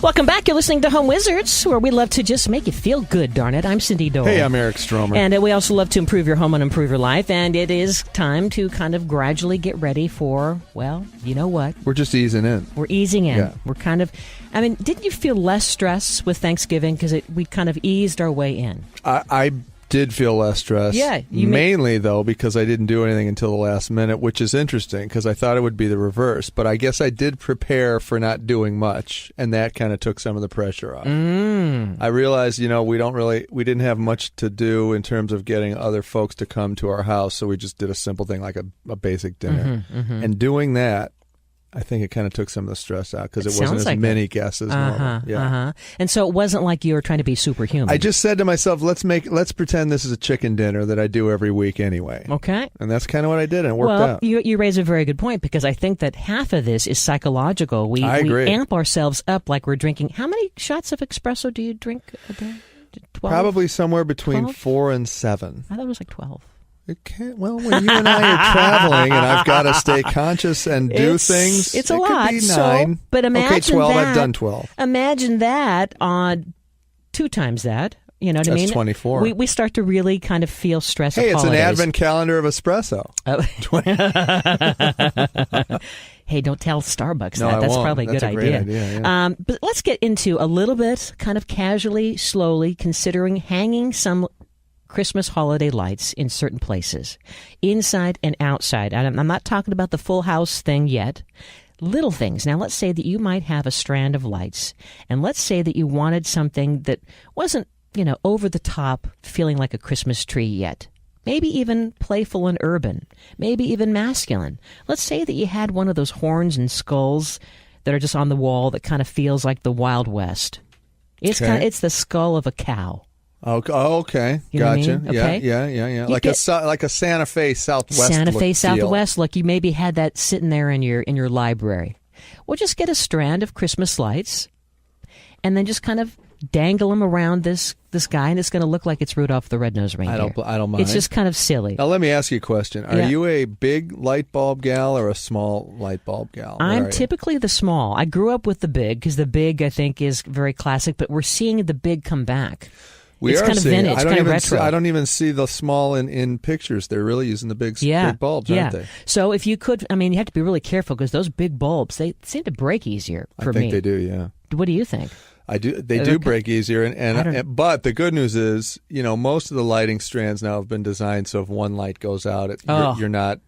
Welcome back. You're listening to Home Wizards, where we love to just make you feel good, darn it. I'm Cindy Dole. Hey, I'm Eric Stromer. And we also love to improve your home and improve your life. And it is time to kind of gradually get ready for, well, you know what? We're just easing in. We're easing in. Yeah. We're kind of, I mean, didn't you feel less stress with Thanksgiving because we kind of eased our way in? I did feel less stress. Yeah. Mainly, though, because I didn't do anything until the last minute, which is interesting because I thought it would be the reverse. But I guess I did prepare for not doing much, and that kind of took some of the pressure off. I realized, we didn't have much to do in terms of getting other folks to come to our house, so we just did a simple thing like a basic dinner. And doing that, I think it kind of took some of the stress out because it wasn't as many guests as normal. And so it wasn't like you were trying to be superhuman. I just said to myself, let's pretend this is a chicken dinner that I do every week anyway. Okay. And that's kind of what I did, and it worked out. You raise a very good point because I think that half of this is psychological. I agree. We amp ourselves up like we're drinking. How many shots of espresso do you drink a day? 12? Probably somewhere between 12? 4 and 7. I thought it was like 12. It can't. Well, when you and I are traveling, and I've got to stay conscious and do things, it's a it lot. Could be 9. But imagine 12. that. I've done 12. Imagine that on 2 times that. You know what I mean? That's 24. We start to really kind of feel stress. Hey, of it's holidays. an advent calendar of espresso. Hey, don't tell Starbucks No, that. That's I won't. probably a That's good a great idea. yeah. But let's get into a little bit, kind of casually, slowly, considering hanging some Christmas holiday lights in certain places, inside and outside. I'm not talking about the full house thing yet. Little things. Now, let's say that you might have a strand of lights, and let's say that you wanted something that wasn't, over the top, feeling like a Christmas tree yet. Maybe even playful and urban. Maybe even masculine. Let's say that you had one of those horns and skulls that are just on the wall that kind of feels like the Wild West. It's the skull of a cow. Oh, okay. You know Gotcha. what I mean? Okay. Yeah. Like a Santa Fe Southwest. Santa Fe feel. Southwest look. You maybe had that sitting there in your library. Well, just get a strand of Christmas lights, and then just kind of dangle them around this guy, and it's going to look like it's Rudolph the Red-Nosed Reindeer. I don't mind. It's just kind of silly. Now, let me ask you a question. Are you a big light bulb gal or a small light bulb gal? I'm typically the small. I grew up with the big because the big, I think, is very classic, but we're seeing the big come back. It's kind of vintage, kind of retro. I don't even see the small in pictures. They're really using the big bulbs, aren't they? So if you could, you have to be really careful because those big bulbs, they seem to break easier for me. I think they do, yeah. What do you think? I do. They do break easier, but the good news is, most of the lighting strands now have been designed so if one light goes out, you're not,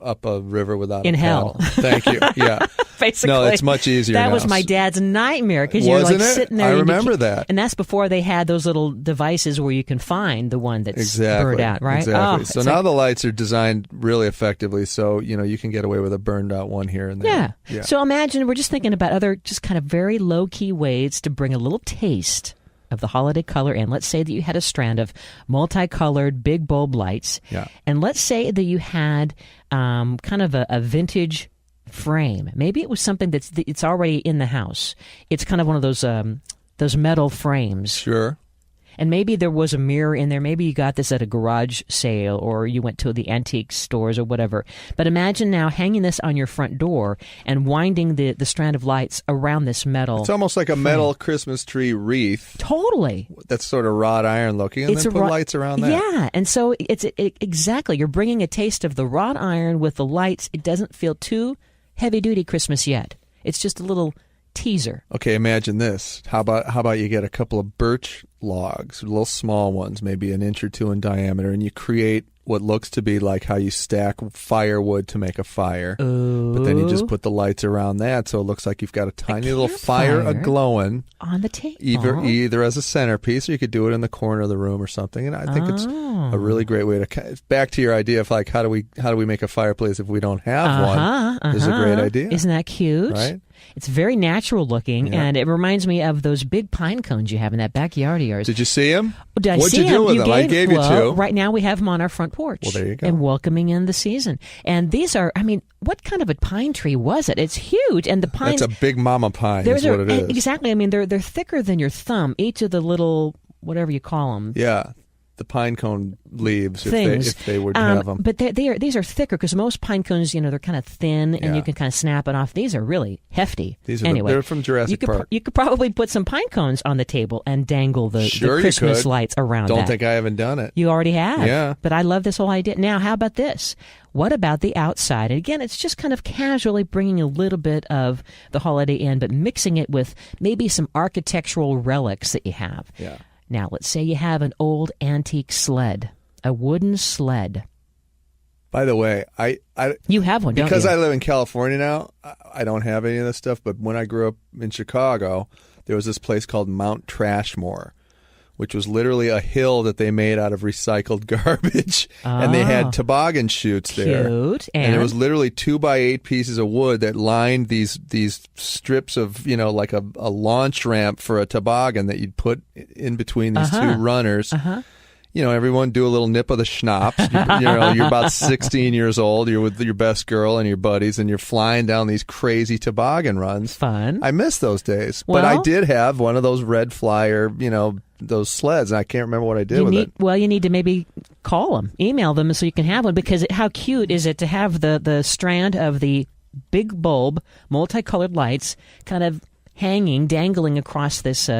up a river without in a hell. paddle. Thank you. Yeah. Basically, no, it's much easier. That now. was my dad's nightmare because you're like sitting there. I remember that, and that's before they had those little devices where you can find the one that's burned out, right? Exactly. So now the lights are designed really effectively, so you can get away with a burned out one here and there. Yeah. So imagine we're just thinking about other just kind of very low key ways to bring a little taste of the holiday color in. Let's say that you had a strand of multicolored big bulb lights, and let's say that you had kind of a vintage frame. Maybe it was something it's already in the house. It's kind of one of those metal frames. Sure. And maybe there was a mirror in there. Maybe you got this at a garage sale or you went to the antique stores or whatever. But imagine now hanging this on your front door and winding the strand of lights around this metal. It's almost like a metal Christmas tree wreath. Totally. That's sort of wrought iron looking, and then put lights around that. Yeah, and so it's exactly. You're bringing a taste of the wrought iron with the lights. It doesn't feel too heavy-duty Christmas yet. It's just a little teaser. Okay, imagine this. How about you get a couple of birch logs, little small ones, maybe an inch or two in diameter, and you create what looks to be like how you stack firewood to make a fire. Ooh. But then you just put the lights around that, so it looks like you've got a tiny little fire a-glowing on the table. Either as a centerpiece, or you could do it in the corner of the room or something. And I think it's a really great way to back to your idea of like how do we make a fireplace if we don't have one? Is a great idea. Isn't that cute? Right? It's very natural looking, and it reminds me of those big pine cones you have in that backyard of yours. Did you see them? What'd you do with them? I gave you two. Right now we have them on our front porch. Well, there you go. And welcoming in the season. And these are, what kind of a pine tree was it? It's huge, and the pines. That's a big mama pine. Is what it is. Exactly. They're thicker than your thumb. Each of the little whatever you call them. Yeah. the pine cone leaves things. if they would have them. But these are thicker because most pine cones, they're kind of thin and you can kind of snap it off. These are really hefty. These are anyway, they're from Jurassic Park. You could probably put some pine cones on the table and dangle the Christmas lights around Don't that. think I haven't done it. You already have. Yeah. But I love this whole idea. Now, how about this? What about the outside? And again, it's just kind of casually bringing a little bit of the holiday in, but mixing it with maybe some architectural relics that you have. Yeah. Now, let's say you have an old antique sled, a wooden sled. By the way, I you have one, don't you? because I live in California now, I don't have any of this stuff. But when I grew up in Chicago, there was this place called Mount Trashmore, which was literally a hill that they made out of recycled garbage, and they had toboggan chutes there. Cute. And it was literally 2x8 pieces of wood that lined these strips of, like a launch ramp for a toboggan that you'd put in between these two runners. Everyone do a little nip of the schnapps. You're about 16 years old. You're with your best girl and your buddies, and you're flying down these crazy toboggan runs. Fun. I miss those days. But I did have one of those Red Flyer, those sleds, and I can't remember what I did with it. Well, you need to maybe call them, email them so you can have one, because how cute is it to have the strand of the big bulb, multicolored lights kind of dangling across this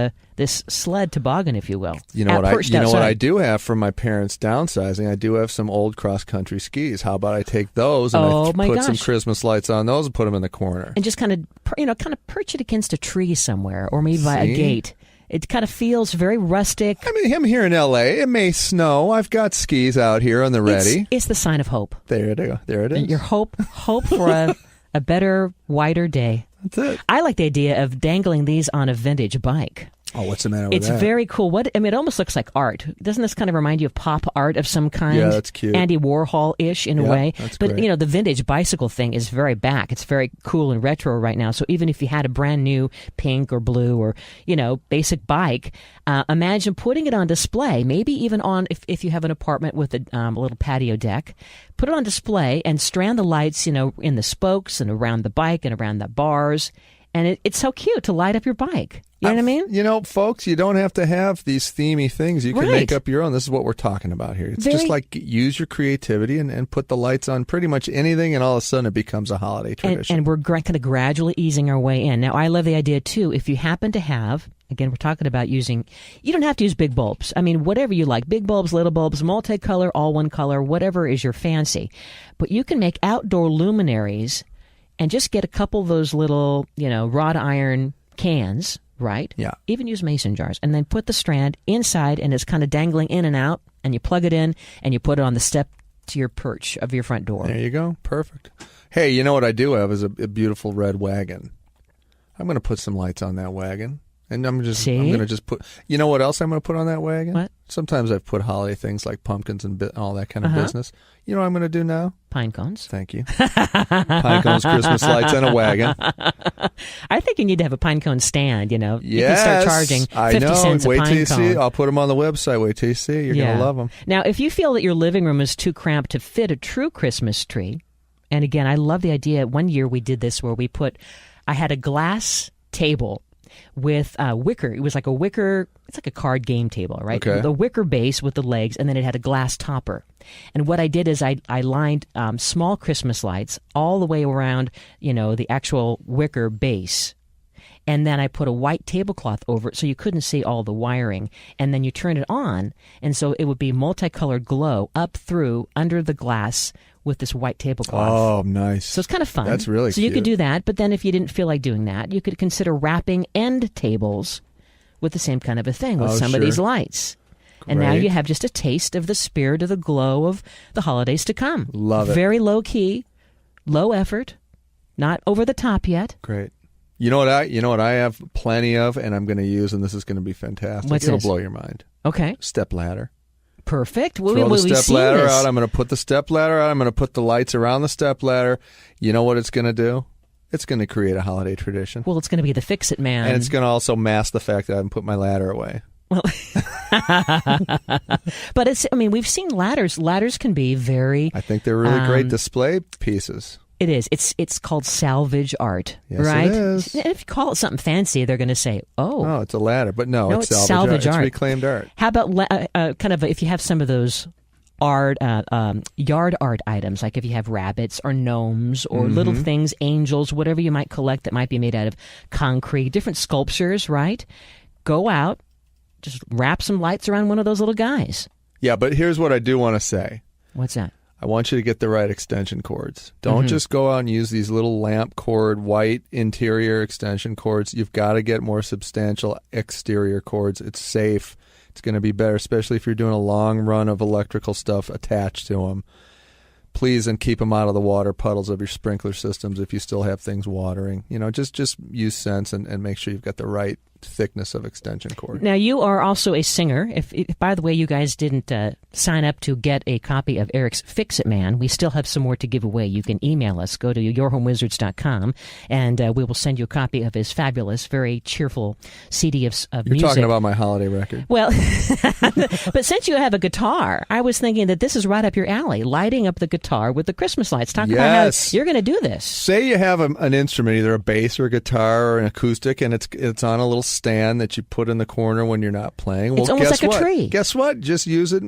sled toboggan, if you will. What I do have from my parents downsizing? I do have some old cross-country skis. How about I take those and put some Christmas lights on those and put them in the corner? And just kind of perch it against a tree somewhere, or maybe by a gate. It kind of feels very rustic. I mean, I'm here in L.A. It may snow. I've got skis out here on the ready. It's the sign of hope. There it is. Your hope for a better, wider day. That's it. I like the idea of dangling these on a vintage bike. Oh, what's the matter with that? It's very cool. It almost looks like art. Doesn't this kind of remind you of pop art of some kind? Yeah, that's cute. Andy Warhol-ish in a way. That's but, great. The vintage bicycle thing is very back. It's very cool and retro right now. So even if you had a brand new pink or blue or, basic bike, imagine putting it on display, maybe even on, if you have an apartment with a little patio deck, put it on display and strand the lights, in the spokes and around the bike and around the bars. And it's so cute to light up your bike. You know what I mean? Folks, you don't have to have these themey things. You can make up your own. This is what we're talking about here. It's just like use your creativity and put the lights on pretty much anything, and all of a sudden it becomes a holiday tradition. And we're kind of gradually easing our way in. Now, I love the idea, too, if you happen to have, again, we're talking about you don't have to use big bulbs. I mean, whatever you like, big bulbs, little bulbs, multicolor, all one color, whatever is your fancy. But you can make outdoor luminaries and just get a couple of those little, wrought iron cans, right? Yeah. Even use mason jars. And then put the strand inside, and it's kind of dangling in and out, and you plug it in, and you put it on the step to your perch of your front door. There you go. Perfect. Hey, you know what I do have is a beautiful red wagon. I'm going to put some lights on that wagon. And I'm going to just put, you know what else I'm going to put on that wagon? What? Sometimes I've put holiday things like pumpkins and all that kind of business. You know what I'm going to do now? Pine cones. Thank you. Pine cones, Christmas lights, and a wagon. I think you need to have a pine cone stand, You can Yes, start charging 50 cents a Wait pine till you cone. see. I'll put them on the website. Wait till you see. You're going to love them. Now, if you feel that your living room is too cramped to fit a true Christmas tree, and again, I love the idea. One year we did this where I had a glass table with wicker. It was like a wicker, it's like a card game table, right? Okay. The wicker base with the legs, and then it had a glass topper. And what I did is I lined small Christmas lights all the way around, the actual wicker base. And then I put a white tablecloth over it so you couldn't see all the wiring. And then you turn it on, and so it would be multicolored glow up through under the glass with this white tablecloth. Oh, nice. So it's kind of fun. That's really So cute. you could do that, but then if you didn't feel like doing that, you could consider wrapping end tables with the same kind of a thing with some of these lights. And now you have just a taste of the spirit of the glow of the holidays to come. Love it. Very low key, low effort, not over the top yet. Great. You know what I have plenty of, and I'm going to use, and this is going to be fantastic. It'll blow your mind. Okay. Step ladder. Perfect. Throw the step ladder out. I'm going to put the step ladder out. I'm going to put the lights around the step ladder. You know what it's going to do? It's going to create a holiday tradition. Well, it's going to be the fix-it man. And it's going to also mask the fact that I haven't put my ladder away. Well, but we've seen ladders. Ladders can be very... I think they're really great display pieces. It is. It's called salvage art, Yes, right? it is. And if you call it something fancy, they're going to say, Oh, it's a ladder. But no, No, it's it's salvage salvage art. It's reclaimed art. How about if you have some of those art, yard art items, like if you have rabbits or gnomes or little things, angels, whatever you might collect that might be made out of concrete, different sculptures, right? Go out, just wrap some lights around one of those little guys. Yeah, but here's what I do want to say. What's that? I want you to get the right extension cords. Don't just go out and use these little lamp cord, white interior extension cords. You've got to get more substantial exterior cords. It's safe. It's going to be better, especially if you're doing a long run of electrical stuff attached to them. Please, and keep them out of the water puddles of your sprinkler systems if you still have things watering. Just use sense and make sure you've got the right thickness of extension cord. Now, you are also a singer. If by the way, you guys didn't sign up to get a copy of Eric's Fix-It Man, we still have some more to give away. You can email us. Go to yourhomewizards.com, and we will send you a copy of his fabulous, very cheerful CD of You're music. talking about my holiday record. Well, but since you have a guitar, I was thinking that this is right up your alley, lighting up the guitar with the Christmas lights. Talk about how you're going to do this. Say you have an instrument, either a bass or a guitar or an acoustic, and it's on a little stand that you put in the corner when you're not playing. Well, It's almost guess like a what? tree. Guess what? Just use it,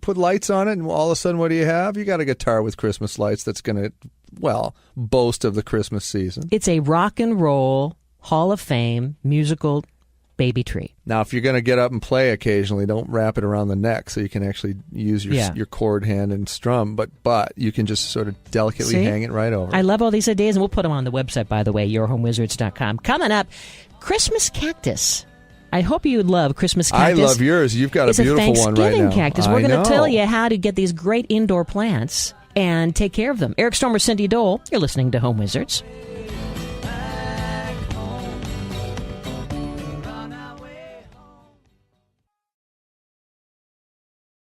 put lights on it, and all of a sudden, what do you have? You got a guitar with Christmas lights that's going to, boast of the Christmas season. It's a rock and roll Hall of Fame musical baby tree. Now, if you're going to get up and play occasionally, don't wrap it around the neck so you can actually use your chord hand and strum, but you can just sort of delicately hang it right over. I love all these ideas, and we'll put them on the website, by the way, yourhomewizards.com. Coming up, Christmas cactus. I hope you love Christmas cactus. I love yours. You've got a beautiful one right now. It's a Thanksgiving cactus. We're going to know. tell you how to get these great indoor plants and take care of them. Eric Stormer, Cindy Dole, you're listening to Home Wizards.